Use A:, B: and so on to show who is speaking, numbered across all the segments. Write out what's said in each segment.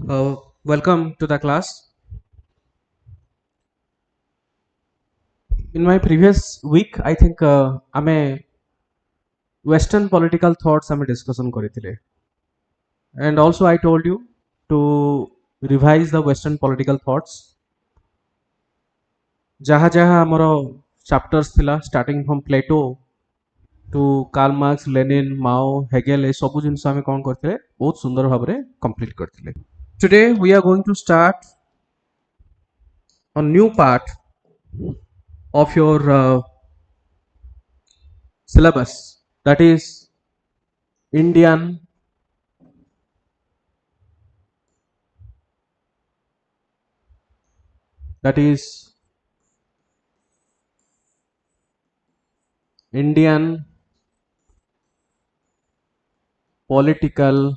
A: Welcome to the class. In my previous week, I think ame Western political thoughts ame discussion करिथिले, and also I told you to revise the Western political thoughts. जहाँ जहाँ हमरो chapters थिला, starting from Plato to Karl Marx, Lenin, Mao, Hegel, ए सबु जिनस आमे कौन करथिले बहुत सुंदर भाबरे complete करथिले. Today we are going to start a new part of your syllabus, that is Indian political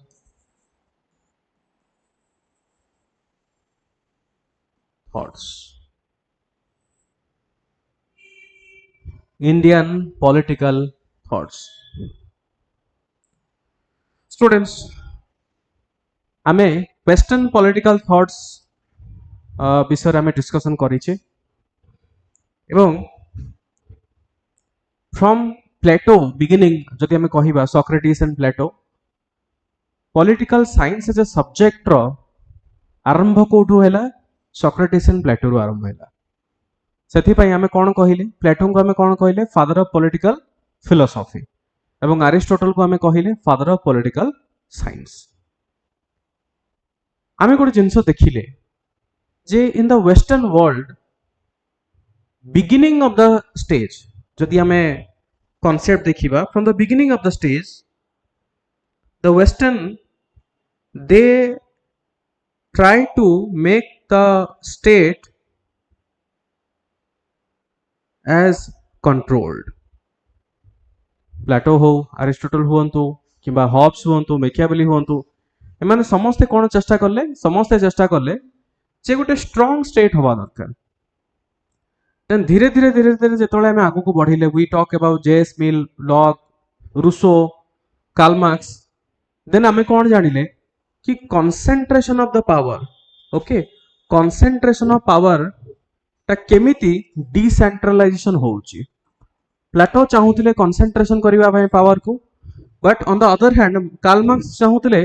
A: thoughts. Indian political thoughts. Students, आमे Western political thoughts विषय आमे discussion करिचे एवं from Plato beginning जदि आमे कहिबा Socrates and Plato, political science as a subject रो आरंभ कोठु हैला Socrates and Plato रो आरंभ हैला. सेथि पई आमे कोन कहिले प्लेटो को आमे कोन कहिले फादर ऑफ पॉलिटिकल फिलोसॉफी एवं अरिस्टोटल को आमे कहिले फादर ऑफ पॉलिटिकल साइंस. आमे गोटे जिंस देखिले जे in the western world beginning of the stage जदि आमे कॉन्सेप्ट देखिबा from the beginning of the stage the western they try to make the state as controlled. Plato हो अरिस्टोटल हुअंतु किंबा हॉब्स हुअंतु मैकियावेली हुअंतु एमाने समस्ते कोन चेष्टा करले जे गोटे स्ट्रांग स्टेट होबा दरकार. देन धीरे धीरे जेतोले हम आगु को बढ़िले we talk about JS Mill, Locke, Rousseau, Karl Marx. Then हमें कोन जानिले कि concentration of the power, okay, concentration of power ता केमिति डिसेंट्रलाइजेशन होउची. प्लेटो चाहूतिले कंसंट्रेशन करिवा भाई पावर को, but on the other hand Karl Marx चाहूतिले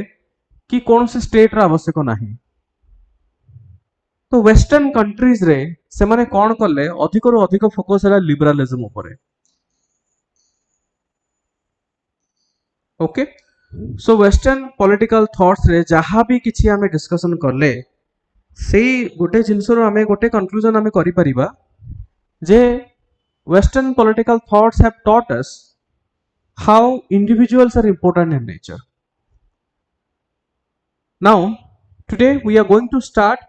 A: कि कोनोसी स्टेट रा आवश्यक नाही. तो वेस्टर्न कंट्रीज रे से माने कोन करले अधिक रो अधिक फोकस हला लिबरलिज्म ऊपर. ओके, सो वेस्टर्न पॉलिटिकल थॉट्स रे जहां भी किछि हमें डिस्कशन करले से गोटे जिनसर आमे गोटे कंक्लूजन आमे करि परिबा जे western political thoughts have taught us how individuals are important in nature. Now today we are going to start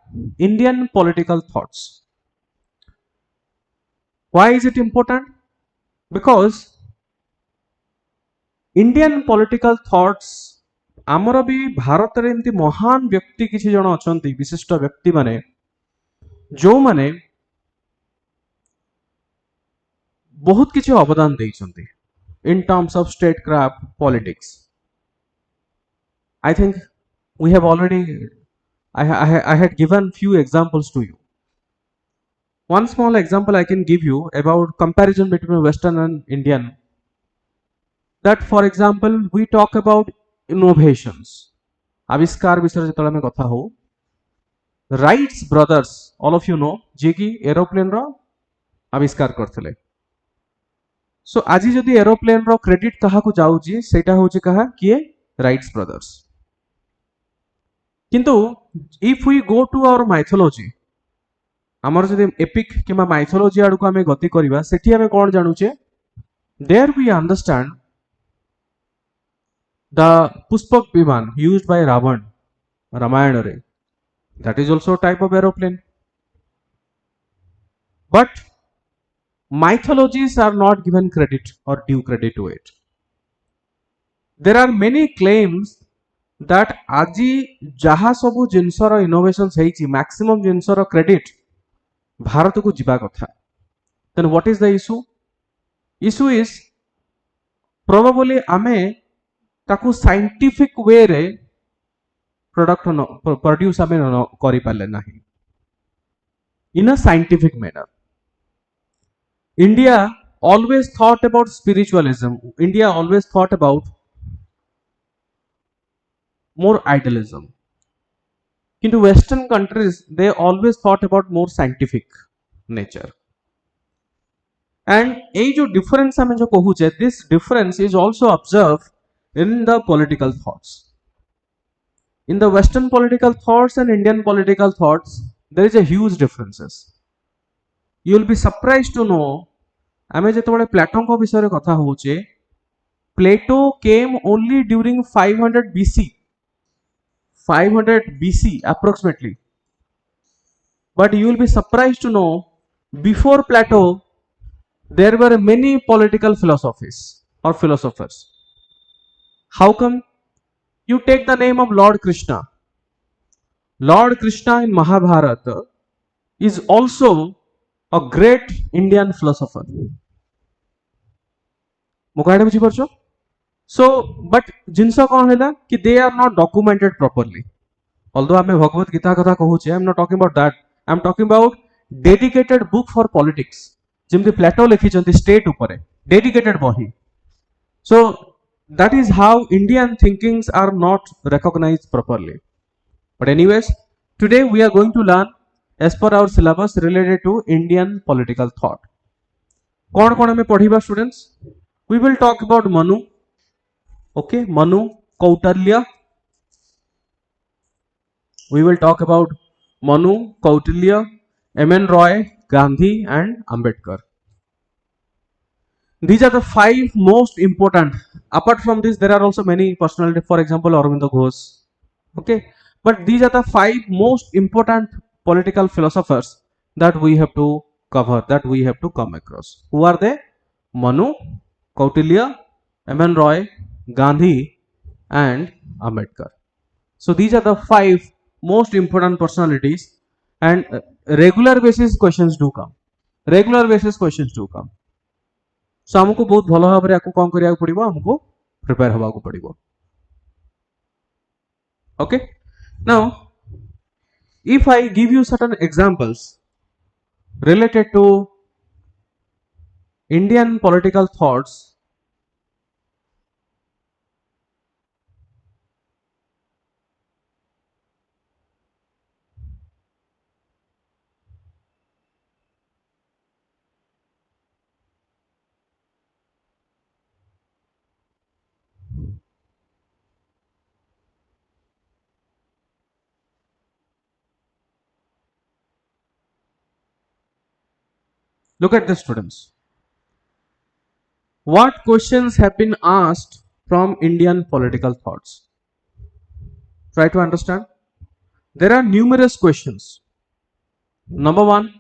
A: Indian political thoughts. Why is it important? Because Indian political thoughts आमर भी भारत रे एमती महान व्यक्ति किसी जन अछंती, विशिष्ट व्यक्ति माने जो माने बहुत किसी अवदान देइछंती in terms of statecraft politics. I think we have already I had given few examples to you. One small example I can give you about comparison between Western and Indian, that for example we talk about innovations, आविष्कार विषय जेतले में कथा हो, Wright brothers all of you know जे कि aeroplane रो आविष्कार करथिले. सो आज जदि एरोप्लेन रो क्रेडिट कहा को जाउची सेटा होची कहा किए राइट्स ब्रदर्स. किंतु if we go to our mythology, हमर जदि एपिक किबा माइथोलॉजी आडू को हमें गति करबा सेठी हमें कोन जानुचे, there we understand the Pushpak Viman used by Ravan, Ramayana re, that is also a type of aeroplane. But mythologies are not given credit or due credit to it. There are many claims that aji jaha sabu jinsar innovations heichi maximum jinsar credit Bharat को jiba कथा. Then what is the issue? Issue is probably ame ताकू scientific way रे product produce ame kari parle nahi in a scientific manner. India always thought about spiritualism. India always thought about more idealism. Into Western countries, they always thought about more scientific nature. And ये जो difference हमें जो कहूचे, this difference is also observed in the political thoughts. In the Western political thoughts and Indian political thoughts, there is a huge differences. You will be surprised to know, हमें जेतबेले प्लेटो को विषय रे कथा होचे, Plato came only during 500 BC. 500 BC approximately. But you will be surprised to know, before Plato, there were many political philosophies or philosophers. How come? You take the name of Lord Krishna. Lord Krishna in Mahabharata is also a great Indian philosopher. मुकाड़े बुझी परछो? So, but जिनसा कौन है ना कि they are not documented properly. Although आमे भगवत गीता कथा कहूचे, I am not talking about that. I am talking about dedicated book for politics. जिमती प्लेटो लिखी चंती state ऊपर है, dedicated बही. So that is how Indian thinkings are not recognized properly. But anyways, today we are going to learn as per our syllabus related to Indian political thought. कौन कौन हमें पढ़ीबा students? We will talk about Manu. Okay, Manu, Kautilya. We will talk about Manu, Kautilya, M.N. Roy, Gandhi and Ambedkar. These are the 5 most important. Apart from this, there are also many personalities, for example, Aurobindo Ghosh. Okay, but these are the 5 most important political philosophers that we have to cover, that we have to come across. Who are they? Manu, Kautilya, M.N. Roy, Gandhi and Ambedkar. So these are the 5 most important personalities, and regular basis questions do come. Regular basis questions do come. So हमको बहुत भलो भाव रे कौन करिया पड़िबो, हमको prepare होबा को पड़िबो. Okay, now if I give you certain examples related to Indian political thoughts, look at this students. What questions have been asked from Indian political thoughts? Try to understand. There are numerous questions. Number 1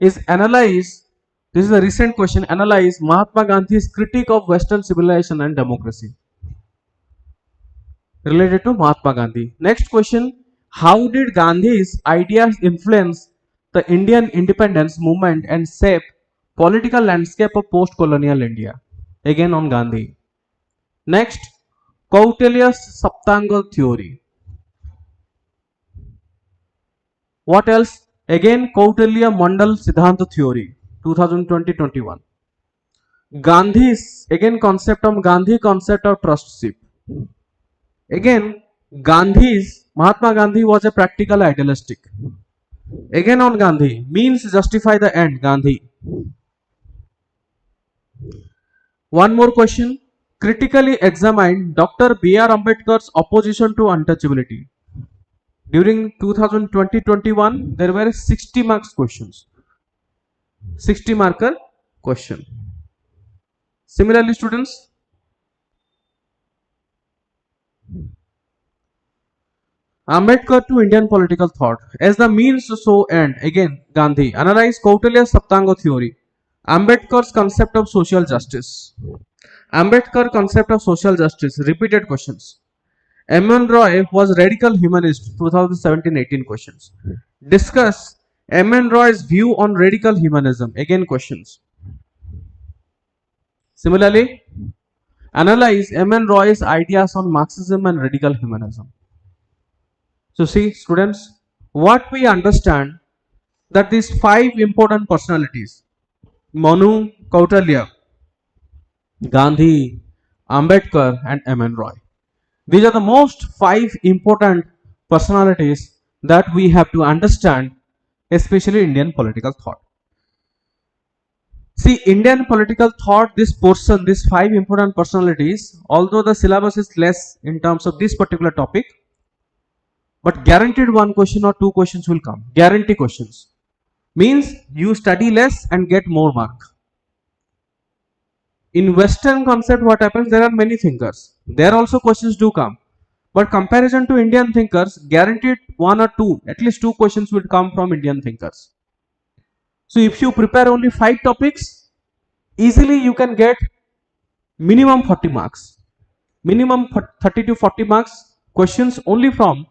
A: is analyze. This is a recent question. Analyze Mahatma Gandhi's critique of Western civilization and democracy. Related to Mahatma Gandhi. Next question. How did Gandhi's ideas influence the Indian independence movement and shape political landscape of post-colonial India? Again on Gandhi. Next, Kautilya's Saptanga theory. What else? Again, Kautilya Mandal Siddhanta theory, 2020-21. Gandhi's, again concept of Gandhi concept of trustship. Again, Mahatma Gandhi was a practical idealistic. Again on Gandhi, means justify the end, Gandhi. One more question. Critically examine Dr. B.R. Ambedkar's opposition to untouchability. During 2020-21, there were 60 marks questions. 60 marker question. Similarly, students, Ambedkar to Indian political thought. As the means to so end, again, Gandhi. Analyze Kautilya's Saptanga theory. Ambedkar's concept of social justice. Ambedkar concept of social justice. Repeated questions. M.N. Roy was radical humanist. 2017-18 questions. Discuss M.N. Roy's view on radical humanism. Again questions. Similarly, analyze M.N. Roy's ideas on Marxism and radical humanism. So see students, what we understand that these 5 important personalities, Manu, Kautilya, Gandhi, Ambedkar and M.N. Roy. These are the most 5 important personalities that we have to understand, especially Indian political thought. See, Indian political thought, this portion, these 5 important personalities, although the syllabus is less in terms of this particular topic, but guaranteed 1 question or 2 questions will come. Guarantee questions. Means you study less and get more mark. In Western concept, what happens? There are many thinkers. There also questions do come. But comparison to Indian thinkers, guaranteed 1 or 2, at least 2 questions will come from Indian thinkers. So if you prepare only 5 topics, easily you can get minimum 40 marks. Minimum 30 to 40 marks questions only from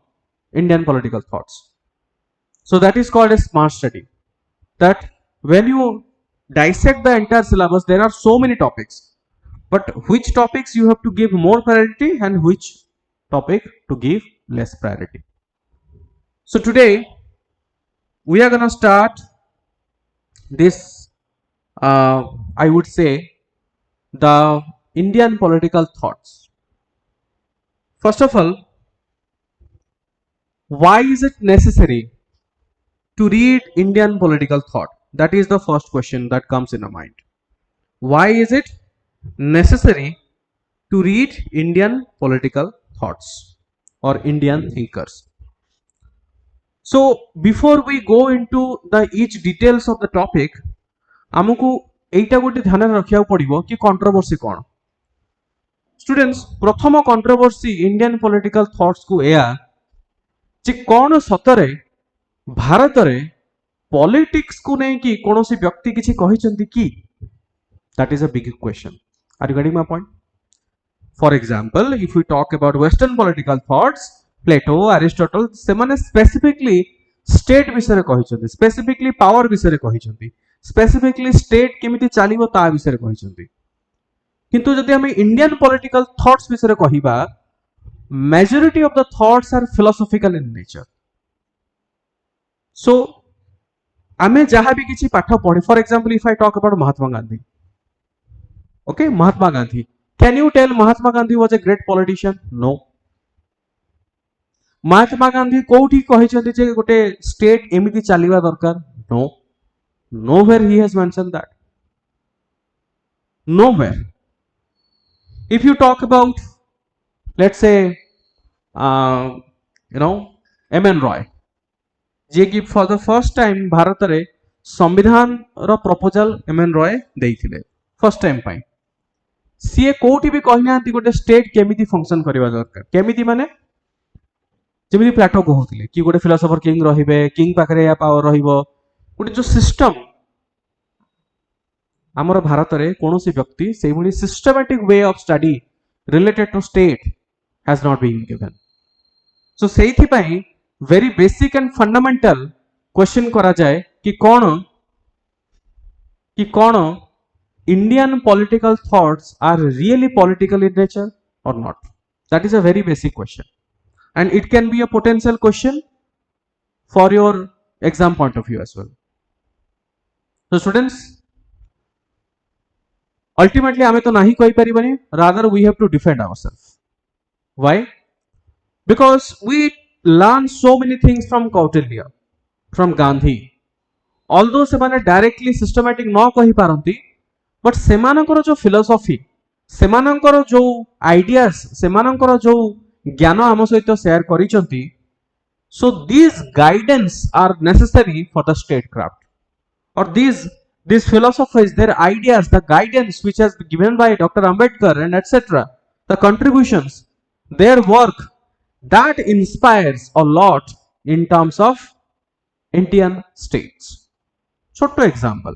A: Indian political thoughts. So that is called a smart study. That when you dissect the entire syllabus, there are so many topics. But which topics you have to give more priority and which topic to give less priority. So today we are going to start this, I would say, the Indian political thoughts. First of all, why is it necessary to read Indian political thought? That is the first question that comes in our mind. Why is it necessary to read Indian political thoughts or Indian thinkers? So before we go into the each details of the topic, आमको एटा गोटे ध्यान रखिया पड़िबो कि controversy कोन. Students, प्रथम controversy Indian political thoughts को एया जे कोन सतरे भारत रे politics को नै कि कोनोसी व्यक्ति किछि कहिसंती कि. That is a big question. Are you getting my point? For example, if we talk about Western political thoughts, Plato, Aristotle, ସେମାନେ specifically state विषय कहिसंती, specifically power विषय कहिसंती, specifically state केमिति चलिबो ता विषय कहिसंती. किंतु जदि हम इंडियन पॉलिटिकल थॉट्स विषय कहिबा, majority of the thoughts are philosophical in nature. So आमे जहाँ भी किछि पाठ पढे, for example, if I talk about Mahatma Gandhi, okay, Mahatma Gandhi, can you tell Mahatma Gandhi was a great politician? No. Mahatma Gandhi कोठी कहिसंती जे गोटे state एमिति चलिबा दरकार? No. Nowhere he has mentioned that. Nowhere. If you talk about, let's say, M.N. Roy, जे कि for the first time Bharat रे संविधान रो proposal M.N. Roy देइथिले first time पाई. सीए कोठी भी कहिनांती गोटे स्टेट केमिति फंक्शन करबा दरकार. केमिति माने जेमिति प्लाटो कहउथिले कि गोटे फिलोसोफर किंग रहिबे, किंग पाखरे या पावर रहिबो, गोटे जो सिस्टम आमर भारत रे कोनोसी व्यक्ति सेही भली systematic way of study related to state has not been given. So सेही पई very basic and fundamental question करा जाए कि कोन Indian political thoughts are really political in nature और not. That is a very basic question and it can be a potential question for your exam point of view as well. So students, ultimately आमे तो नाही कहि परिबनी, rather we have to defend ourselves. Why? Because we learn so many things from Kautilya, from Gandhi. Although सेमाने directly systematic न कहि पारंती, but सेमानकर जो philosophy, सेमानकर जो ideas, सेमानकर जो ज्ञान आम सहित share करिसंती, so these guidance are necessary for the statecraft, or these philosophies, their ideas, the guidance which has been given by Dr. Ambedkar and etc., the contributions, their work, that inspires a lot in terms of Indian states. So to example,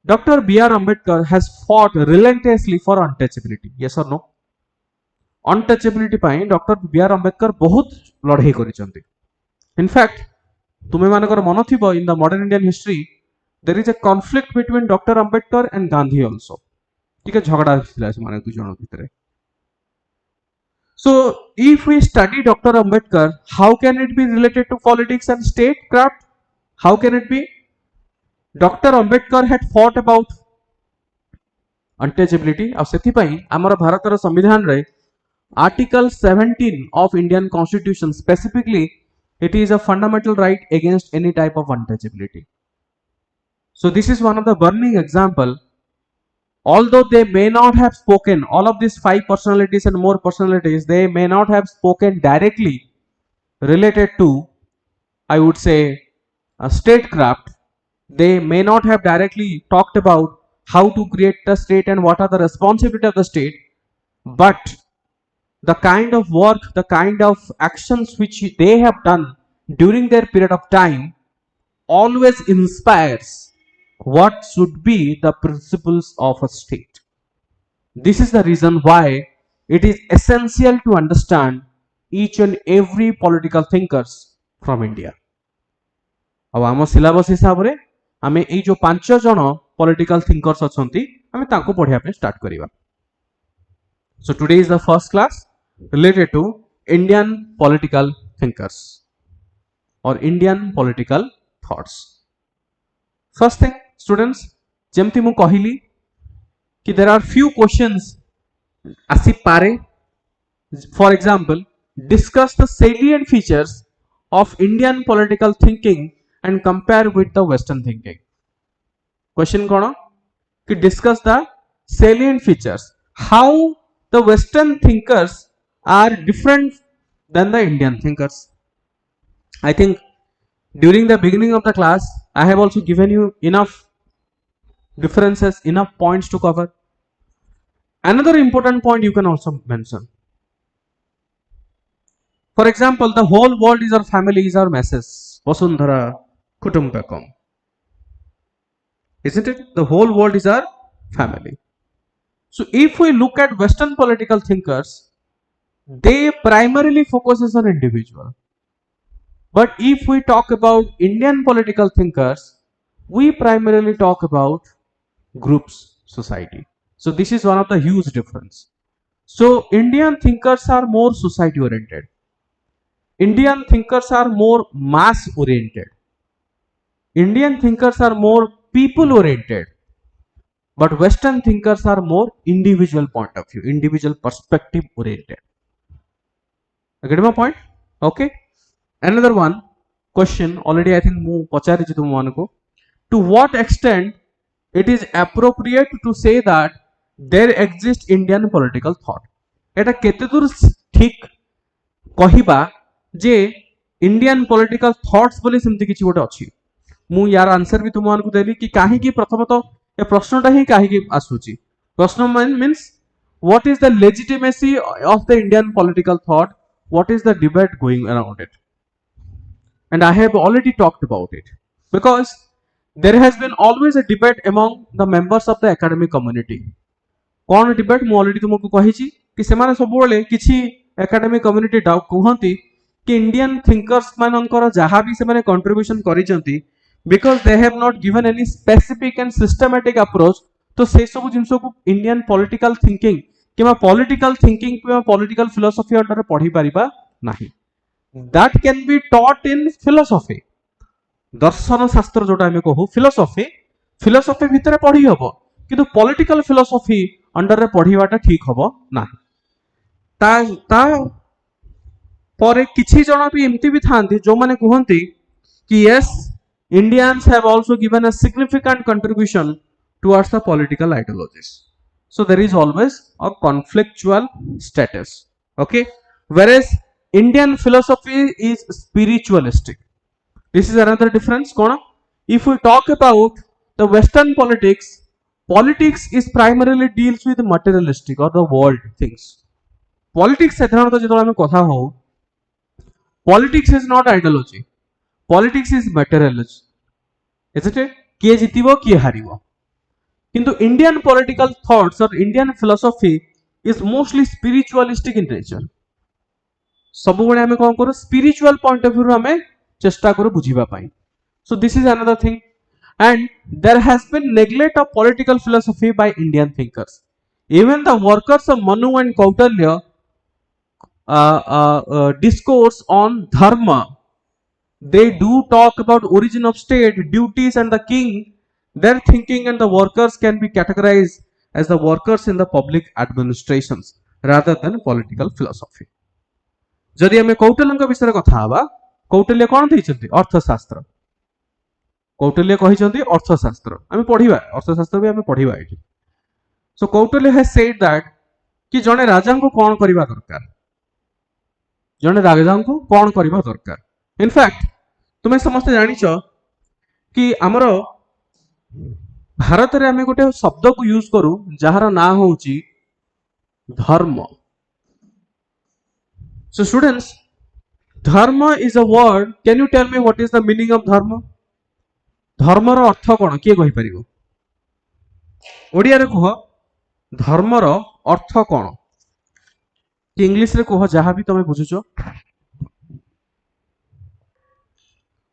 A: Dr. B.R. Ambedkar has fought relentlessly for untouchability. Yes or no? Untouchability पाई doctor BR. Ambedkar बहुत लड़ाई करिसंती. In fact तुमे मानकर मन थिबो in the modern Indian history there is a conflict between doctor Ambedkar and Gandhi also. ठीक है, झगड़ा थिला से माने दु जण भितरे. So if we study Dr. Ambedkar, how can it be related to politics and statecraft? How can it be? Dr. Ambedkar had fought about untouchability ଆଉ ସେଥିପାଇଁ ଆମର ଭାରତର ସମ୍ବିଧାନରେ Article 17 of Indian Constitution specifically it is a fundamental right against any type of untouchability. So this is one of the burning example. Although they may not have spoken, all of these 5 personalities and more personalities, they may not have spoken directly related to, I would say, statecraft. They may not have directly talked about how to create the state and what are the responsibility of the state, but the kind of work, the kind of actions which they have done during their period of time always inspires what should be the principles of a state. This is the reason why it is essential to understand each and every political thinkers from India. ଆଉ ଆମ syllabus ହିସାବରେ ଆମେ ଏଇ ଯୋଉ 5 ଜଣ political thinkers ଅଛନ୍ତି ଆମେ ତାଙ୍କୁ ପଢିବା ପାଇଁ ଷ୍ଟାର୍ଟ କରିବା. So today is the first class related to Indian political thinkers or Indian political thoughts. First thing, students, ଯେମିତି ମୁଁ କହିଲି कि there are few questions ଆସି ପାରେ. For example, discuss the salient features of Indian political thinking and compare with the Western thinking. Question कौन कि discuss the salient features, how the Western thinkers are different than the Indian thinkers. I think during the beginning of the class I have also given you enough differences, enough points to cover. Another important point you can also mention. For example, the whole world is our family, is our message. Vasundhara Kutumbakam. Isn't it? The whole world is our family. So if we look at Western political thinkers, they primarily focuses on individual. But if we talk about Indian political thinkers, we primarily talk about groups, society. So this is one of the huge difference. So Indian thinkers are more society oriented. Indian thinkers are more mass oriented. Indian thinkers are more people oriented. But Western thinkers are more individual point of view, individual perspective oriented. Get my point? Okay. Another one question already I think mu pacharichi tumanku. To what extent it is appropriate to say that there exists Indian political thought? Eta kete dur thik kahiba je Indian political thoughts boli semti kichi gote achi. Mu यार answer भी तुमମାନଙ୍କୁ देली कि काहे कि प्रथमतः ए प्रश्नटा ही काहे कि आसुची. प्रश्न means what is the legitimacy of the Indian political thought, what is the debate going around it. And I have already talked about it because there has been always a debate among the members of the academic community. कौन debate मु already तुमको कहिची कि सेमाने सबुबले किछि academic community डाउ कहंती कि Indian thinkers मानकर जहाँ भी सेमाने contribution करिसंती because they have not given any specific and systematic approach, तो से सब जिंसो को Indian political thinking keema political thinking keema political philosophy under पढ़ी परिबा नाही. That can be taught in philosophy. दर्शन शास्त्र जोटा हमें कहू philosophy, philosophy भितरे पढ़ी हबो किंतु political philosophy अंडर रे पढ़ीवाटा ठीक हबो नाही. ता परे किछि जण भी एमती भी थांती जो माने कहंती कि yes, Indians have also given a significant contribution towards the political ideologies. So there is always a conflictual status. Okay, whereas Indian philosophy is spiritualistic. This is another difference. If we talk about the Western politics, politics is primarily deals with materialistic or the world things. Politics साधारणतः जो हमें कथा हो, politics is not ideology. Politics is materialism. Isn't it? किए जितिबो किए हारिबो. किंतु Indian political thoughts or Indian philosophy is mostly spiritualistic in nature. सबुबले हमें कौन करो spiritual point of view रो हमें चेष्टा करो बुझीबा पाई. So this is another thing, and there has been neglect of political philosophy by Indian thinkers. Even the workers of Manu and Kautilya discourse on dharma, they do talk about origin of state, duties and the king. Their thinking and the workers can be categorized as the workers in the public administrations rather than political philosophy. जदि आम कौटिल्य विषय कथा हवा, कौटिल्य कौन देइछन्ति? अर्थशास्त्र. कौटिल्य कहिछन्ति अर्थशास्त्र. आम पढ़िबा अर्थशास्त्र भी आम पढ़िबा एठी. सो कौटिल्य हैज सेड दैट कि जने राजा को कौन करबा दरकार, जने राजा को कौन करबा दरकार. इनफैक्ट तुम्हें समस्त जानिछ कि आमर भारत रे आम गोटे शब्द को यूज करू जार ना होची धर्म. So students, dharma is a word. Can you tell me what is the meaning of dharma? धर्म रो अर्थ कोन किए कहि परिबो? ओडिया रे कह धर्म रो अर्थ कोन कि इंग्लिश रे कह जहां भी तमे बुझुचो.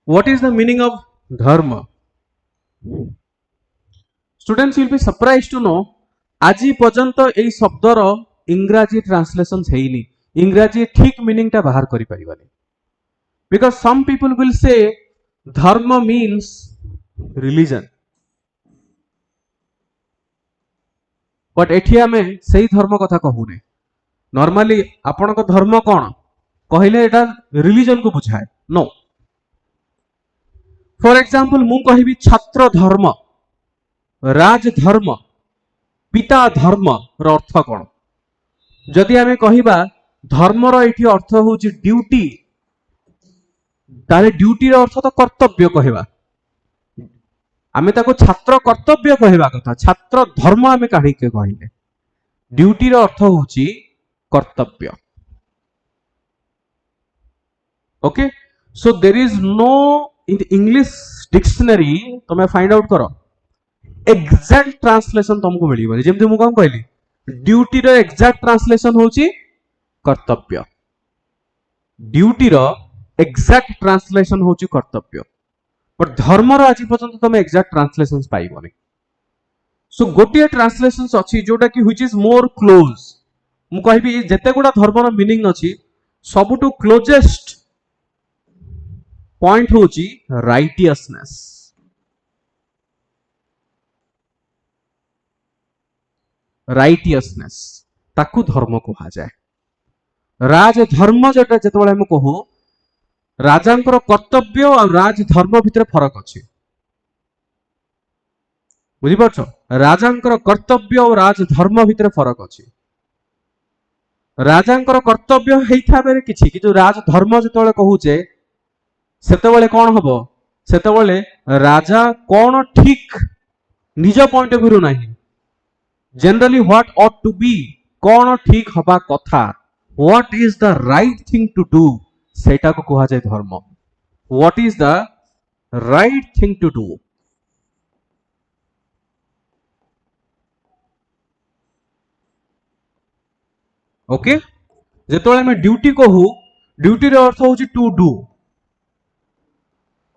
A: What is the meaning of dharma? Students will be surprised to know आजी पर्यंत एई शब्द रो इंग्रजी ट्रांसलेशन हेइनी. इंग्रजी ठीक मीनिंग टा बाहर करि परिबानी. Because some people will say dharma means religion, but एठी आमे सही धर्म कथा कहूने. नॉर्मली आपण को धर्म कोन कहले एटा रिलीजन को बुझाए. नो. फॉर एग्जांपल मु कहिबी छात्र धर्म, राज धर्म, पिता धर्म रो अर्थ कोन. जदि आमे कहिबा धर्म रो एठी अर्थ होची ड्यूटी, ताले ड्यूटी रो अर्थ तो कर्तव्य कहबा. आमे ताको छात्र कर्तव्य कहबा कथा. छात्र धर्म आमे काढी के कहिले. ड्यूटी रो अर्थ होची कर्तव्य. Okay. So there is no in English dictionary तमे फाइंड आउट करो एग्जैक्ट ट्रांसलेशन तुमको मिलिबो. जेमति मु कोन कहली ड्यूटी रो एग्जैक्ट ट्रांसलेशन होची कर्तव्य. ड्यूटी रो एग्जैक्ट ट्रांसलेशन होची कर्तव्य. बट धर्म रो आज पर्यंत तुम एग्जैक्ट ट्रांसलेशन पाइबोनी. सो गोटे ट्रांसलेशंस अछि जोटा कि व्हिच इज मोर क्लोज. मु कहबी जते गुडा धर्म रो मीनिंग अछि सबटु क्लोजेस्ट पॉइंट होची राइटियसनेस. राइटियसनेस ताकू धर्म कहा जाए. राज धर्म जेटा जेतबेले हम कहू राजांकर कर्तव्य और राज धर्म भितर फरक अछि. बुझि परछो. राजांकर कर्तव्य और राज धर्म भितर फरक अछि. राजांकर कर्तव्य हेइथा बेरे किछि कि जो राज धर्म जेतबेले कहूचे सेतबेले कोन हबो, सेतबेले राजा कोन ठीक निज पॉइंट ऑफ व्यू नाही. Generally what ought to be, कोन ठीक हबा कथा, what is the right thing to do, सेटा को कहा जाए धर्म. What is the right thing to do. Okay. जेतबेले हम ड्यूटी कहू ड्यूटी रो अर्थ होची टू डू.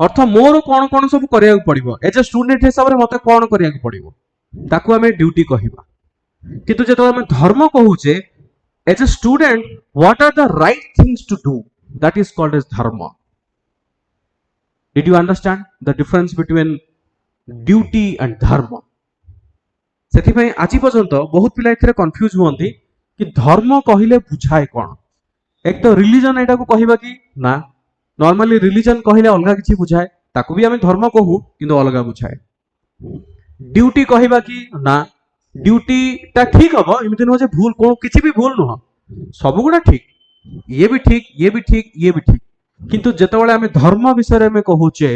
A: अर्थ मोर कोन कोन सब करिया पड़िबो. एज ए स्टूडेंट हिसाब रे मते कोन करिया पड़िबो ताकू हमें ड्यूटी कहिबा. किंतु जेतबेले हम धर्म कहूचे as a student what are the right things to do, that is called as dharma. Did you understand the difference between duty and dharma? सेथि पय आजि पर्यंत बहुत पिला एथरे कंफ्यूज होंती कि धर्म कहिले बुझाए कोन. एक तो रिलीजन एटा को कहिबा कि ना. नॉर्मली रिलीजन कहिले अलगा किछि बुझाए, ताकू भी हमें धर्म कहू किंतु अलगा बुझाए. ड्यूटी कहिबा कि ना, ड्यूटी ता ठीक हबो एमिति न हो जे भूल कोन किछि भी भूल न हो, सब गुडा ठीक, ये भी ठीक, ये भी ठीक, ये भी ठीक. किंतु जेतबेले हमें धर्म विषय में कहूचे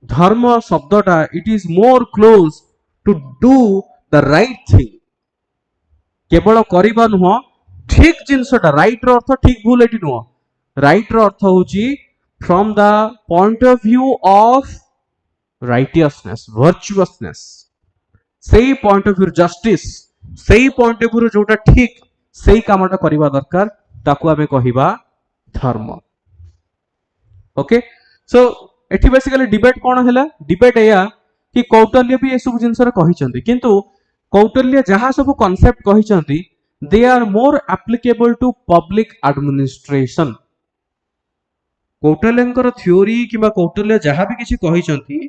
A: धर्म शब्दटा it is more close to do the right thing. केवल करिबा नुह ठीक जिनसटा. राइट रो अर्थ ठीक भूल एटी नुह. राइट रो अर्थ होची from the point of view of righteousness, virtuousness. सही पॉइंट ऑफ व्यू जस्टिस, सही पॉइंट ऑफ व्यू जोटा ठीक सही कामटा करिबा दरकार ताकू हमें कहिबा धर्म. ओके. सो एठी बेसिकली डिबेट कोन हैला. डिबेट एया कि कौटिल्य भी ए सब जिंस रे कहिसंती, किंतु कौटिल्य जहां सब कांसेप्ट कहिसंती they are more applicable to public administration. कौटिल्यंकर थ्योरी किंबा कौटिल्य जहाँ भी किसी कही चंती,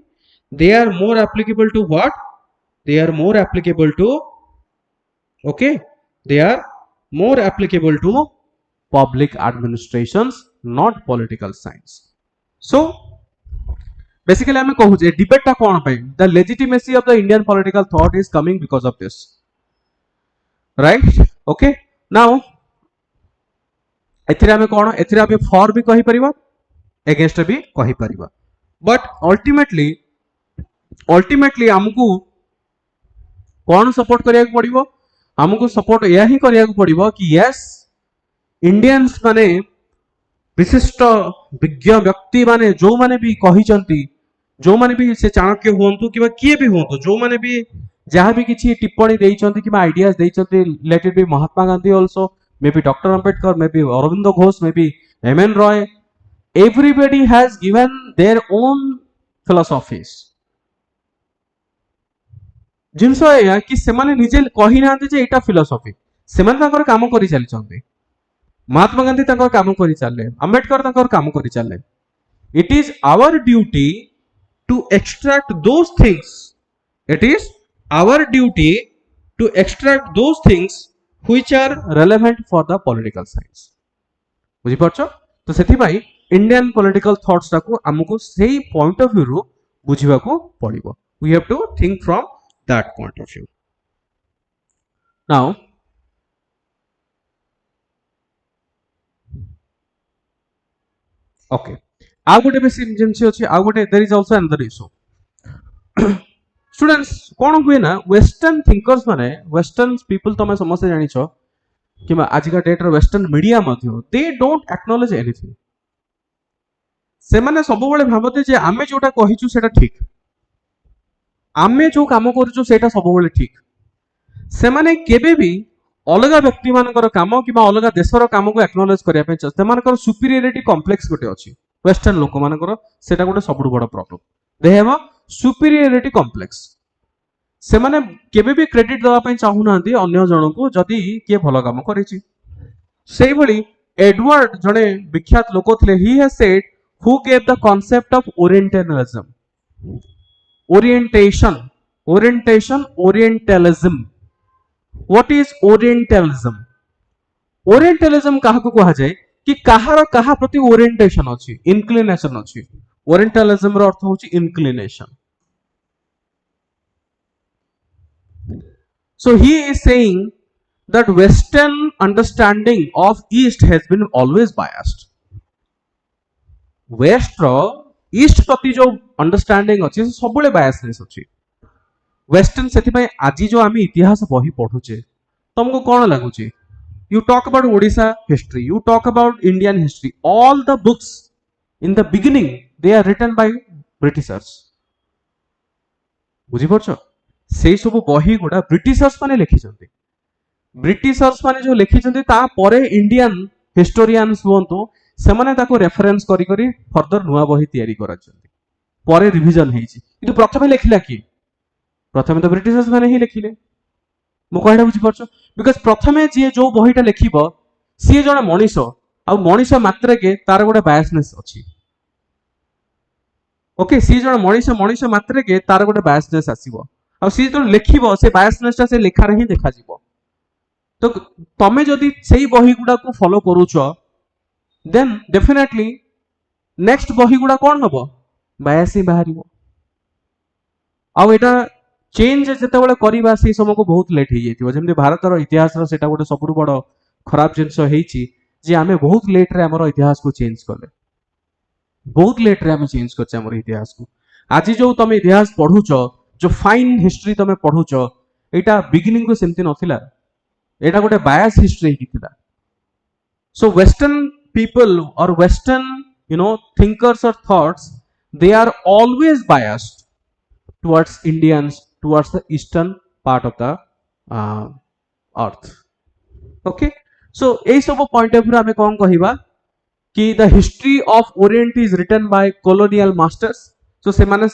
A: they are more applicable to what? They are more applicable to, okay, they are more applicable to public administrations, not political science. So basically I am कहूँ जे debate टा कौन पे? The legitimacy of the Indian political thought is coming because of this, right? Okay, now एथिरे आमे कौन? एथिरे आमे for भी कही परिबा, against भी कही परिबा, but ultimately हमको कौन सपोर्ट करिया पड़िबो? हमको सपोर्ट या ही करिया पड़िबो कि यस इंडियंस माने विशिष्ट विज्ञ व्यक्ति माने जो माने भी कही चंती, जो माने भी से चाणक्य हुंतु कि किए भी हुंतु, जो माने भी जहाँ भी किसी टिप्पणी देई चंती कि आइडियाज देई चंती, let it be Mahatma Gandhi also, may be doctor Ambedkar, may be Arvind Ghosh, may be M N. Roy, everybody has given their own philosophies. जिनस या कि सेमाने निजे कही नांती जे एटा फिलोसॉफी, सेमाने ताकर काम करि चली चंती. महात्मा गांधी ताकर काम करि चलले, अंबेडकर ताकर काम करि चलले. It is our duty to extract those things. It is our duty to extract those things which are relevant for the political science. बुझी परछो? तो सेथि भाई इंडियन पॉलिटिकल थॉट्स टाको हमको सेही पॉइंट ऑफ व्यू रु बुझिबा को पड़िबो. We have to think from that point of view. Now okay, आ गोटे बेस जेंसी अछि, आ गोटे there is also another issue. Students कोन हुए ना, वेस्टर्न थिंकर्स माने, वेस्टर्न पीपल तमे समस्त जानिछो कि आजिका डेट रो वेस्टर्न मीडिया मध्य, दे डोंट एक्नॉलेज एनीथिंग. से माने सब बेले भाबते जे आमे जोटा कहिचु सेटा ठीक, आमे जो काम करूचु सेटा सब बेले ठीक. से माने केबे भी अलगा व्यक्ति मानकर काम कि अलगा देशर काम को एक्नॉलेज करिया पे से मानकर सुपीरियरिटी कॉम्प्लेक्स गोटे अछि वेस्टर्न लोक मानकर, सेटा गोटे सबुठ बड़ problem. They have a superiority complex. से माने केबे भी क्रेडिट दवा पे चाहू नांती अन्य जन को जदी के भलो काम करिछि. सेही भली एडवर्ड जने विख्यात लोक थिले, he has said who gave the concept of orientalism. Orientalism. What is orientalism? Orientalism कहा को कहा जाए कि कहार कहा प्रति ओरिएंटेशन अछि, इंक्लिनेशन अछि. ओरिएंटलिज्म रो अर्थ होछि inclination. So he is saying that Western understanding of East has been always biased. West रो ईस्ट प्रति जो अंडरस्टैंडिंग अछि सब बळे बायसनेस अछि. वेस्टर्न सेति पय आजि जो आमी इतिहास बही पढुचे तुमको कोन लागुची? You talk about Odisha history, you talk about Indian history, all the books in the beginning they are written by Britishers. बुझी परछो? सेही सब बही गुडा ब्रिटिशर्स माने लिखि चंती. ब्रिटिशर्स माने जो लिखि चंती ता परे इंडियन हिस्टोरियंस होंतो सेमाने ताको रेफरेंस करी करी फर्दर नुआ बही तयारी करा चंती. परे रिवीजन हेछि, किंतु प्रथमे लिखिला कि प्रथमे तो ब्रिटिशर्स माने ही लिखिले. मो कहडा बुझी परछो? बिकॉज़ प्रथमे जे जो बहीटा लिखिबो सी जने मनीष, आ मनीष मात्रे के तार गोटे बायसनेस अछि. ओके, सी जने मनीष मात्रे के तार गोटे बायसनेस आसीबो, आ सी जो लिखिबो से बायसनेसटा से लेखा रे ही देखा जिवो. तो तमे जदी सेही बही गुडा को फॉलो करूछो then definitely next बही गुडा कोन हबो? बायस ही बाहरिबो. आ एटा चेंज जते बेले करिबा से समय को बहुत लेट हे जेतिबो. जेमति भारत रो इतिहास रो सेटा गोटे सबुठ बड़ खराब जिंस हेछि जे आमे बहुत लेट रे हमर इतिहास को चेंज करले, बहुत लेट रे आमे चेंज करछे हमर इतिहास को. आज जो तमे इतिहास पढुछो, जो फाइन हिस्ट्री तमे पढुछो, एटा बिगिनिंग को सेमति नथिला, एटा गोटे बायस हिस्ट्री हिथिला. So western people or western thinkers or thoughts, they are always biased towards Indians, towards the eastern part of the earth. Okay, so ei सब point of view ame kon kahiba कि the history of Orient is written by colonial masters. So semane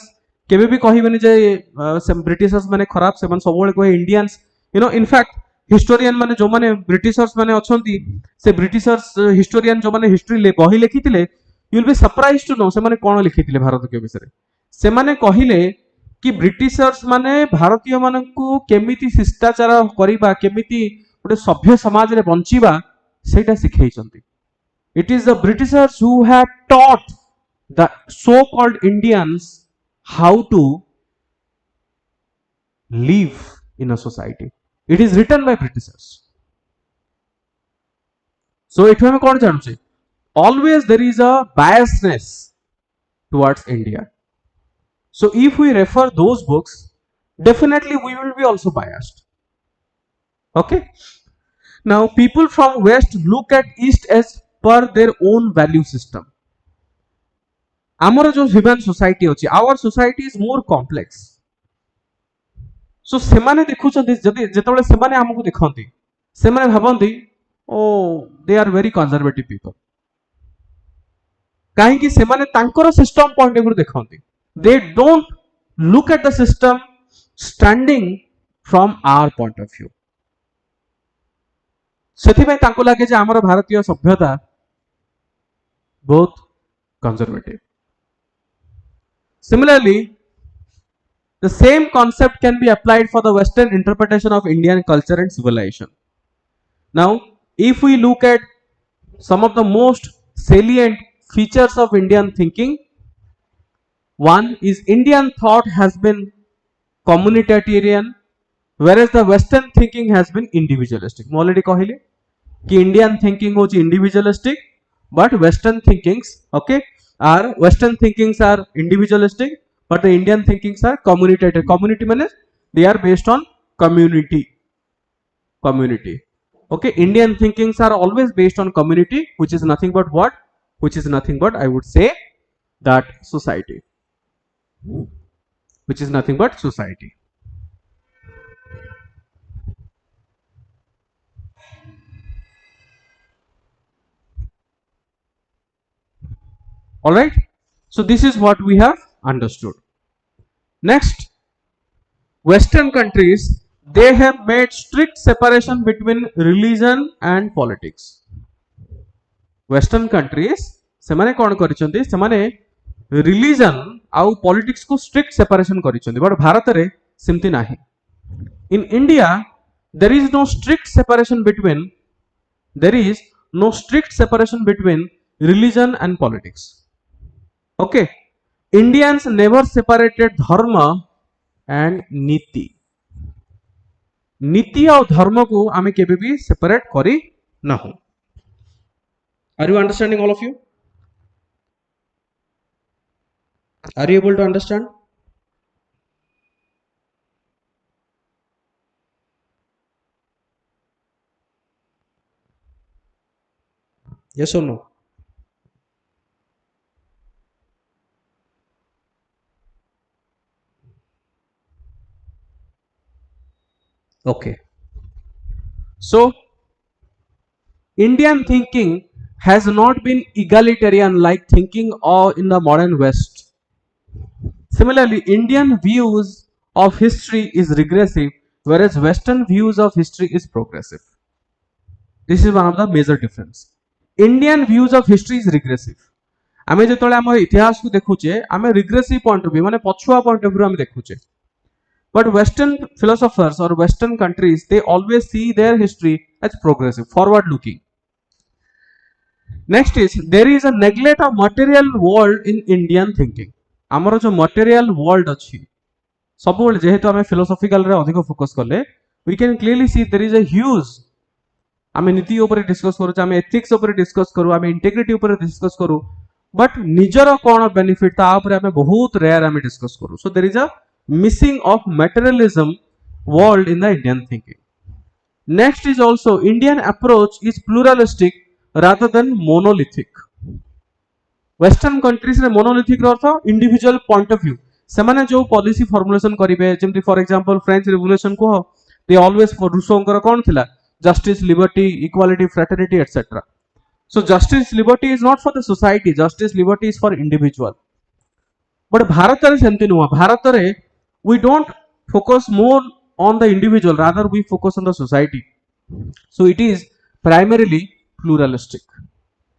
A: kebe भी कहबेनी जे Britishers माने खराब, सेमान सब बेले कहे Indians, in fact historian माने जो माने ब्रिटिशर्स माने अछंती से ब्रिटिशर्स हिस्टोरियन जो माने हिस्ट्री बही लिखिथिले you will be surprise to know से माने कोन लिखिथिले भारत के विषय से माने कहिले कि ब्रिटिशर्स माने भारतीय मानकू केमिति शिष्टाचार करिबा केमिति गोटे सभ्य समाज रे बंचिबा सेटा सिखैचंती. It is the Britishers who have taught the so-called Indians how to live in a society. It is written by Britishers. So it हमें कौन जानते? Always there is a biasness towards India. So if we refer those books, definitely we will be also biased. Okay. Now people from West look at East as per their own value system. आमर जो human society अछि, our society is more complex. So सेमाने देखुछन्ति जदि जेतबेले सेमाने हमकु देखंती सेमाने भाबंती ओ they are very conservative people. काहे कि सेमाने तांकर सिस्टम पॉइंट ऑफ व्यू देखंती. They don't look at the system standing from our point of view. सेथिबे तांको लागे जे हमर भारतीय सभ्यता बहुत conservative. Similarly, the same concept can be applied for the Western interpretation of Indian culture and civilization. Now, if we look at some of the most salient features of Indian thinking, one is Indian thought has been communitarian, whereas the Western thinking has been individualistic. मैं already कहली कि Indian thinking होची individualistic, but Western thinkings, okay, Western thinkings are individualistic, but the Indian thinkings are communitarian. Community means they are based on community. Okay, Indian thinkings are always based on community, which is nothing but what? Which is nothing but, I would say, that society. Which is nothing but society. All right, so this is what we have understood. Next, Western countries, they have made strict separation between religion and politics. Western countries semane kon karichonti, semane religion au politics को strict separation करिछन्ति, but Bharat रे सिमति नाही. In India there is no strict separation between religion and politics. Okay, Indians never separated dharma and niti. नीति और धर्म को आमे केबे भी सेपरेट करी ना हो. Are you understanding, all of you? Are you able to understand? Yes or no? Okay. So, Indian thinking has not been egalitarian like thinking in the modern West. Similarly, Indian views of history is regressive, whereas Western views of history is progressive. This is one of the major difference. Indian views of history is regressive. आमे जेतले हम इतिहास को देखुचे आमे regressive point of view माने पछुआ point of view आमे देखुचे. But Western philosophers or Western countries, they always see their history as progressive, forward looking. Next is, there is a neglect of material world in Indian thinking. आमर जो material world अच्छी सब जेहेतु आमे philosophical रे अधिक focus करले, we can clearly see there is a huge, आमे नीति ऊपर discuss करू, आमे ethics ऊपर discuss करू, आमे integrity ऊपर discuss करू, but निजर कौन benefit ता ऊपर आमे बहुत rare आमे discuss करू. So there is a missing of materialism world in the Indian thinking. Next is also Indian approach is pluralistic rather than monolithic. Western countries रे monolithic earth individual point of view. सेमाने जो policy formulation करिवे, जेमति for example French Revolution को they always for Rousseau कर कौन थिला, justice, liberty, equality, fraternity, etc. So justice, liberty is not for the society, justice, liberty is for individual. But Bharat रे सेमति नुवा, भारत रे we don't focus more on the individual, rather we focus on the society. So it is primarily pluralistic.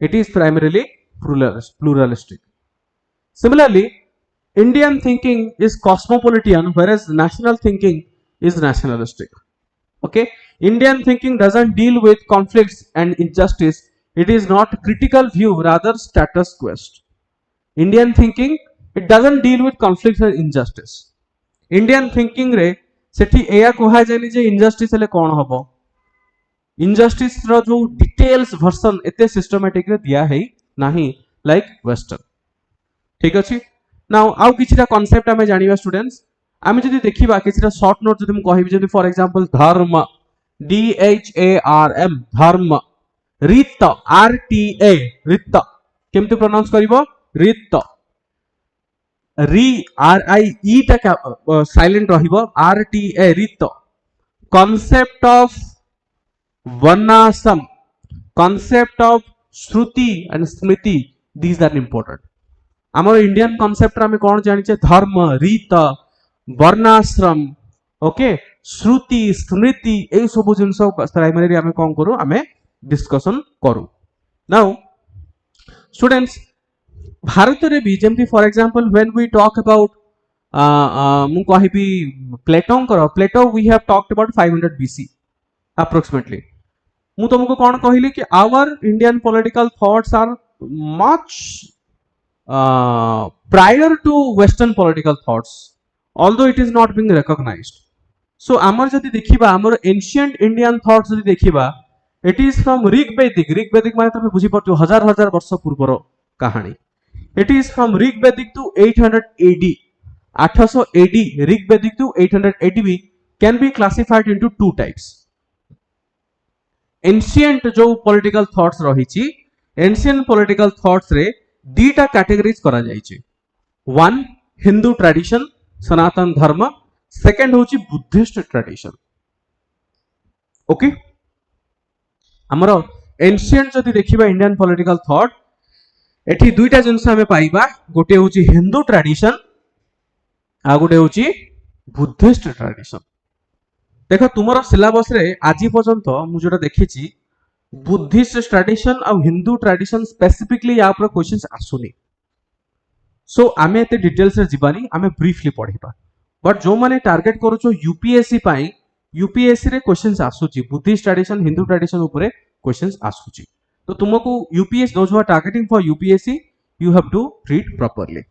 A: It is primarily pluralistic. Similarly, Indian thinking is cosmopolitan, whereas national thinking is nationalistic. Okay, Indian thinking doesn't deal with conflicts and injustice. It is not critical view, rather status quest. Indian thinking, it doesn't deal with conflicts and injustice. Indian thinking रे सेठी एया कहा जायनि जे injustice हेले कोन हबो, injustice रो जो details version एते systematic रे दिया है नाही like western. ठीक अछि. नाउ आउ किछिटा concept आमे जानिबा स्टूडेंट्स. आमे जदि देखिबा किछिटा शॉर्ट नोट जदि हम कहिबि, जदि फॉर एग्जांपल धर्म, DHARM धर्म, रीत RTA रीत केमते प्रोनाउंस करिवो, रीत, री RIE टा साइलेंट रहिबो, RTA रीत. concept of varnasam, concept of shruti and smriti, these are important. आमर इंडियन कॉन्सेप्ट रे कौन जानिचे, धर्म, रीत, वर्णाश्रम, ओके, श्रुति, स्मृति, ए सब जिनस प्राइमरी आमे कौन करू, आमे डिस्कशन करू. नाउ स्टूडेंट्स, भारत रे भी जेमती for example when we talk about मु कहिबी प्लेटो करो, Plato we have talked about 500 BC approximately. मु तुमको कौन कहली कि our Indian political thoughts are much prior to western political thoughts, although it is not being recognized. So amar jodi dekhiba, amar ancient Indian thoughts jodi dekhiba, it is from Rigvedic. Rigvedic mane tame buझी परतो हजार हजार वर्ष पूर्वर कहानी. It is from Rigvedic to 800 AD, 800 AD, Rigvedic to 800 AD can be classified into two types. Ancient जो political thoughts रहिछि, ancient political thoughts रे दीटा categories करा जाइछे. One Hindu tradition सनातन धर्म, सेकंड होची बुद्धिस्ट ट्रेडिशन. ओके, हमरो एंशिएंट जदि देखिबा इंडियन पॉलिटिकल थॉट, एठी दुईटा जिंस हमें पाइबा, गोटे होची हिंदू ट्रेडिशन आ गोटे होची बुद्धिस्ट ट्रेडिशन. देखो तुमरो सिलेबस रे आजि पर्यंत मु जोटा देखिछि, बुद्धिस्ट ट्रेडिशन और हिंदू ट्रेडिशन स्पेसिफिकली या पर क्वेश्चंस आसुनी. सो आमे एते डिटेल्स रे जिबानी, आमे ब्रीफली पढिबा. बट जो माने टारगेट करूछो यूपीएससी पाई, यूपीएससी रे क्वेश्चंस आसुची बुद्धिस्ट ट्रेडिशन हिंदू ट्रेडिशन ऊपर क्वेश्चंस आसुची. तो तुमको UPS those who are targeting for UPSC, you have to read properly.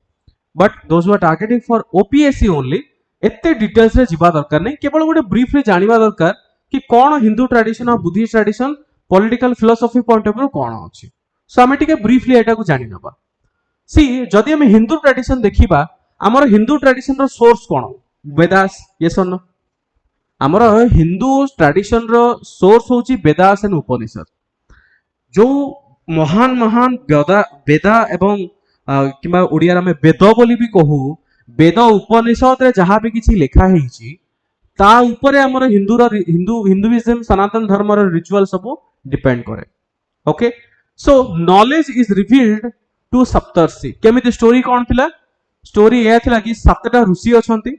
A: But those who are targeting for OPSC only, एते डिटेल्स रे जिबा दरकार नै, केवल गोटे ब्रीफली जानिबा दरकार कि कोन हिंदू ट्रेडिशन और Buddhist tradition political philosophy point of view कौन अच्छी. सो आम टे ब्रीफली एटा को जानि नबा. सी जदि हम हिंदू ट्रेडिशन देखिबा, हमर हिंदू ट्रेडिशन रो सोर्स कोन, वेदास, यस और नो. हमर हिंदू ट्रेडिशन रो सोर्स होची वेदास एंड उपनिषद. जो महान महान वेदा एवं किबा ओडिया रे वेद बोली भी कहू, वेद उपनिषद रे जहां भी किछि लिखा हेछि ता ऊपर हमर हिंदुइज्म सनातन धर्म रो रिचुअल सब डिपेंड करे. Okay, so knowledge is revealed to Saptarshi. केमिति स्टोरी कोन थिला, स्टोरी ए थिला कि सातटा ऋषि अछंती.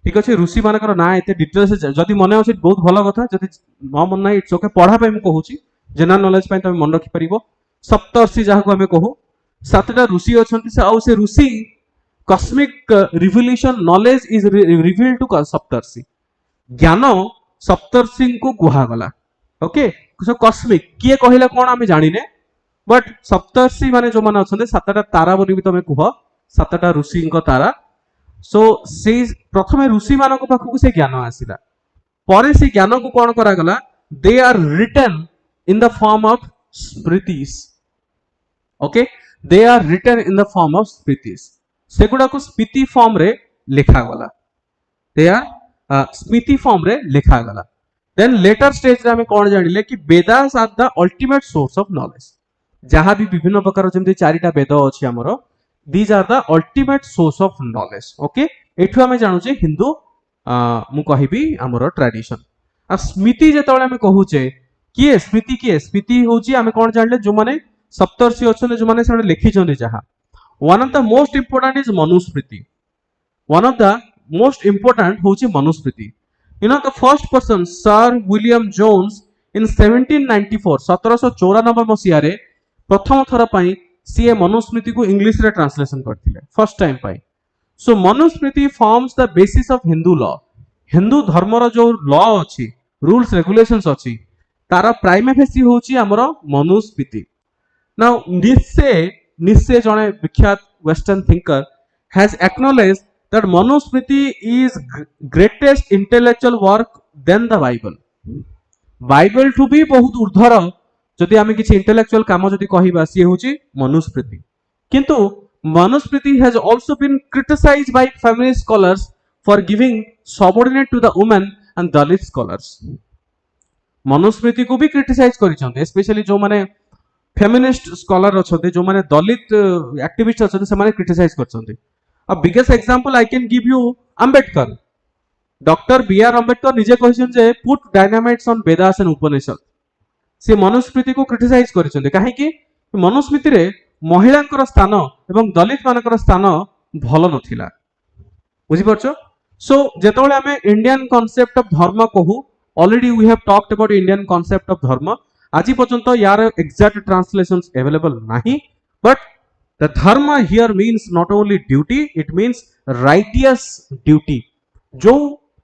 A: ठीक अछि, ऋषि मानकर ना एते डिटेल्स जदि मने अछि बहुत भलो कथा, जदि न मन नै इट्स ओके, पढा पे हम कहूची जनरल नॉलेज पे तमे मन रखि परिबो. सप्तर्षि जाहा को हमें कहू, सातटा ऋषि अछंती से, आ से ऋषि cosmic revolution knowledge is revealed to Saptarshi. ज्ञान सप्तर्षि को गुहा गला. ओके, सो कॉस्मिक किए कहिला कोन आमे जानिने, बट सप्तर्षि माने जो माने अछंते सातटा तारा बोली भी तमे कुह, सातटा ऋषि को तारा. सो से प्रथमे ऋषि मानको पाखु से ज्ञान आसिला, परे से ज्ञान को कोन करा गला, they are written in the form of smritis. Okay, they are written in the form of smritis. सेगुडा को स्मृति फॉर्म रे लिखा गला, दे आर स्मृति फॉर्म रे लिखा गला. देन लेटर स्टेज रे हमें कौन जानिले कि Vedas are the ultimate source of knowledge. जहां भी विभिन्न प्रकार जेमति चारिटा वेद अछि हमरो, these are the ultimate source of knowledge. Okay, एठु हमें जानु जे हिंदू मु कहिबी हमरो ट्रेडिशन. आ स्मृति जेतळे हमें कहूचे किए स्मृति, किए स्मृति होची हमें कौन जानिले, जो माने सप्तर्षि अछन, जो माने से लिखि छन जहां. One of the most important is Manusmriti. One of the most important होची Manusmriti. You know the first person Sir William Jones in 1794 1794 मसीहा रे प्रथम थर पाई सीए मनुस्मृति को इंग्लिश रे ट्रांसलेशन करथिले first time pi. So Manusmriti forms the basis of Hindu law. Hindu धर्म रो जो लॉ अछि रूल्स रेगुलेशंस अछि तारा प्राइम फेसी होची हमरो मनुस्मृति. नाउ निश्चय जने विख्यात western thinker has acknowledged that Manusmriti is greatest intellectual work than the Bible. Bible to be बहुत ऊर्ध्वर जदि आमे किछि इंटेलेक्चुअल काम जदि कहिबा सी होची मनुस्मृति. किंतु Manusmriti has also been criticized by feminist scholars for giving subordinate to the women and Dalit scholars. Manusmriti को भी क्रिटिसाइज करिसंते स्पेशली जो माने फेमिनिस्ट स्कॉलर अछते जो माने दलित एक्टिविस्ट अछते से माने criticise करछंते. A biggest example I can give you Ambedkar. Dr. B.R. Ambedkar निजे कहिसन जे put dynamites on Vedas and Upanishad. से मनुस्मृति को क्रिटिसाइज करिसंते काहे कि मनुस्मृति रे महिलांकर स्थान एवं दलित मानकर स्थान भलो नथिला. बुझि परछो. सो जेतोले हमें इंडियन कांसेप्ट ऑफ धर्म कहू already we have talked about Indian concept of dharma. आज पर्यंत यार एग्जैक्ट ट्रांसलेशंस अवेलेबल नहीं but the dharma here means not only duty it means righteous duty. जो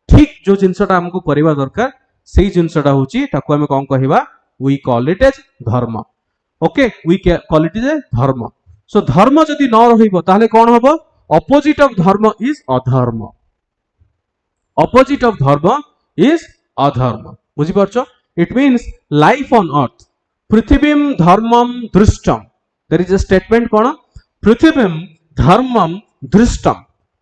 A: ठीक जो जिनसटा हमको करिवा दरकार सेही जिनसटा होची ताको हमें कोन कहिबा we call it as dharma. okay we call it as dharma. so धर्म जदि न रहिबो ताले कोन हबो opposite of dharma is adharma. opposite of dharma is adharma. बुझि परछो. it means life on earth पृथिवीम धर्मम दृष्टम. there is a statement cone पृथिवीम धर्मम दृष्टम.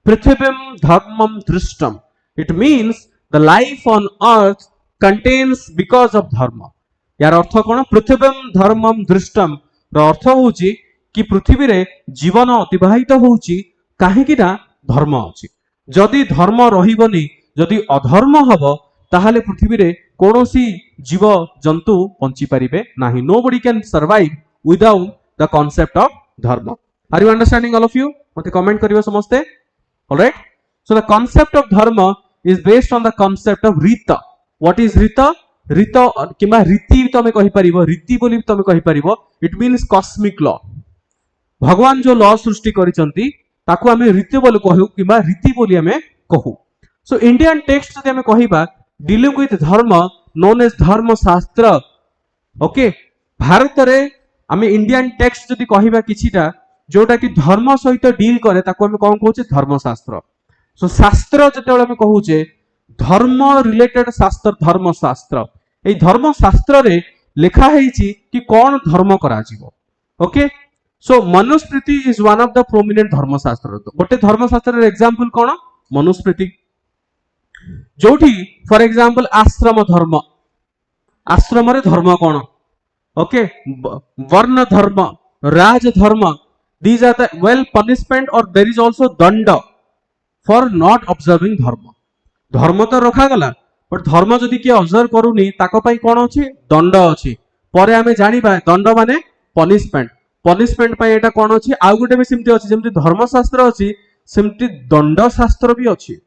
A: पृथिवीम धर्मम दृष्टम. it means the life on earth contains because of dharma. यार अर्थ कोन पृथिवीम धर्मम दृष्टम रो अर्थ होची कि पृथ्वी रे जीवन अतिबाहित होची काहे कि ना धर्म अछि. जदि धर्म रहिबनी जदि अधर्म हबो ताहाले पृथ्वी रे कोनोसी जीव जंतु पंची परिबे नाही. nobody can survive without the concept of dharma. Are you understanding all of you? मते कमेंट करियो समस्ते. All right. So the concept of dharma is based on the concept of rita. What is rita? Rita keema रीति तमे कहि परिबो रीति बोली तमे कहि परिबो. It means cosmic law. भगवान जो लॉ सृष्टि करिसंती ताको हमें रीति बोली कहू किमा रीति बोली हमें कहू. So Indian text जदि हमें कहिबा dealing with dharma known as धर्म शास्त्र. Okay. भारत रे हमें इंडियन टेक्स्ट जदि कहिबा किछिटा जोटा कि धर्म सहित डील करे ताको हम कोन कहूचे धर्मशास्त्र. सो शास्त्र जतेबेले हम कहूचे धर्म रिलेटेड शास्त्र धर्मशास्त्र. ए धर्मशास्त्र रे लिखा हेछि कि कोन धर्म करा जिवो. Okay. So Manusmriti is one of the prominent Dharmashastra. गोटे धर्मशास्त्र रे एग्जांपल कोन मनुस्मृति जोठी फॉर एग्जांपल आश्रम धर्म. आश्रम रे धर्म कोन. ओके. वर्ण धर्म राजधर्म. These are the well punishment or there is also danda for not observing dharma. धर्म तो रखा गला बट धर्म जदि के ऑब्जर्व करूनी ताको पई कोन अछि दंड अछि. परे हमें जानिबा दंड माने पनिशमेंट. पनिशमेंट पई एटा कोन अछि आ गुटे भी सिमति अछि जेमति धर्मशास्त्र अछि सिमति दंड शास्त्र भी अछि.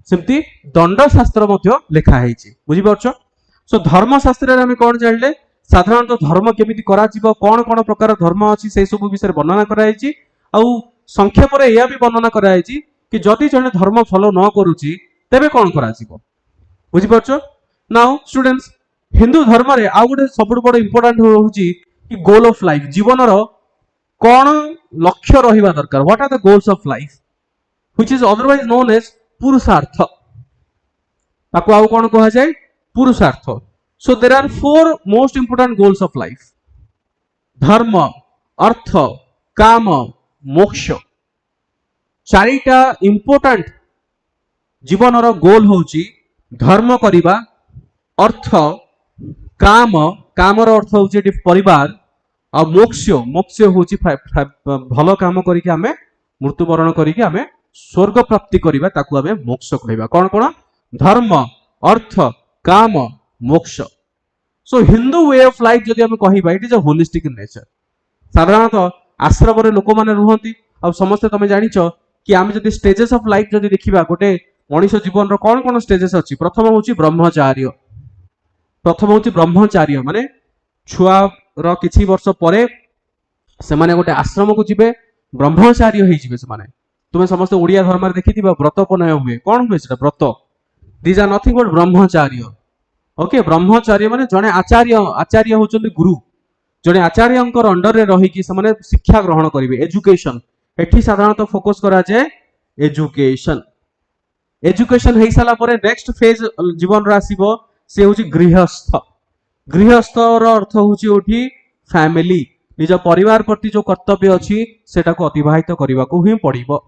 A: सिमति दंड शास्त्र मध्य लिखा हेछि. बुझि परछो. सो धर्मशास्त्र रे हम कोन जानले साधारणतः धर्म केमिति करा जीवो कोन कोन प्रकार धर्म अछि से सब विषय वर्णना करायछि. आ संक्षेप रे या भी वर्णना करायछि कि जदि जने धर्म फॉलो न करूची तेबे कोन करा जीवो. बुझि परछो. नाउ स्टूडेंट्स हिंदू धर्म रे आ गुटे सबुठ बड़ इंपोर्टेंट होउची कि गोल ऑफ लाइफ जीवन रो कोन लक्ष्य रहिबा दरकार. What are the goals of life which is otherwise known as purushartha. ताको आ कोन कहा जाय पुरुषार्थ. So there are four most important goals of life. Dharma, Artha, Kama, Moksha. चारिटा important जीवन रो गोल होची धर्म करिबा, अर्थ, काम, काम रो अर्थ होची परिवार आ मोक्ष. मोक्ष होची भलो काम करिके हमें मृत्युवरण करिके हमें स्वर्ग प्राप्ति करिबा ताकू हमें मोक्ष कहबा. कोन कोन धर्म अर्थ काम मोक्ष. So Hindu way of life जदि हम कहिबा it is a holistic in nature. साधारणतः आश्रम रे लोक माने रुहंती आ समस्त तमे जानिछो कि आमे जदि स्टेजेस ऑफ लाइफ जदि देखिबा गोटे मनीष जीवन रो कौन कौन स्टेजेस अच्छी प्रथम हूँ ब्रह्मचार्य माने छुआ रो किछि वर्ष परे से माने गोटे आश्रम को जिबे ब्रह्मचार्य होई जिबे से माने तुमे समस्त ओडिया धर्म रे देखिथिबा व्रत पनय हुए कौन हुए सेटा व्रत these are nothing but brahmacharya okay brahmacharya माने जने आचार्य होचंदी गुरु जने आचार्य अंडर रे रही कि से शिक्षा ग्रहण करिवे एजुकेशन एठी साधारणतः फोकस करा जाए एजुकेशन एजुकेशन हेई साला परे नेक्स्ट फेज जीवन रा आसीबो से होची गृहस्थ गृहस्थ रो अर्थ होची ओठी फैमिली निज परिवार प्रति जो कर्तव्य अछि सेटा को अतिबाहित करबा को ही पड़िबो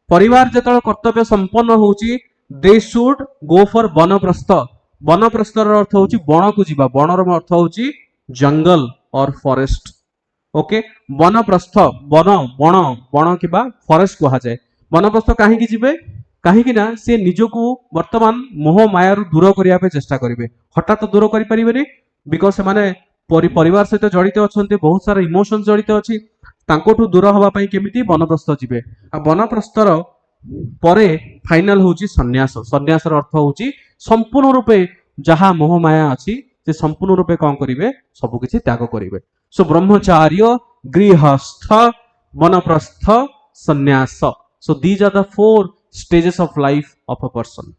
A: परिवार जतळ कर्तव्य संपन्न होची दे शुड गो फॉर वनप्रस्थ रो अर्थ होची बण को जिबा बण रो अर्थ होची जंगल और फॉरेस्ट ओके वनप्रस्थ वन बण बण किबा फॉरेस्ट कहा जाए वनप्रस्थ काहे की जिबे काहे कि ना से निजको वर्तमान मोह माया रु दूर करिया पे चेष्टा करिवे हठात दूर करि परिबेनी बिकॉज़ से माने परिवार सहित जड़ित अच्छा बहुत सारा इमोशन जड़ित अच्छी तांकोठू दूर हवा पई केमिति वनप्रस्थ जिबे आ वनप्रस्थर परे फाइनल होची सन्यास सन्यासर अर्थ होची संपूर्ण रूपे जहा मोह माया अछि से संपूर्ण रूपे कौन करिवे सब किछि त्याग करिवे सो ब्रह्मचार्य grihastha vanaprastha sannyasa so these are the 4 stages of life of a person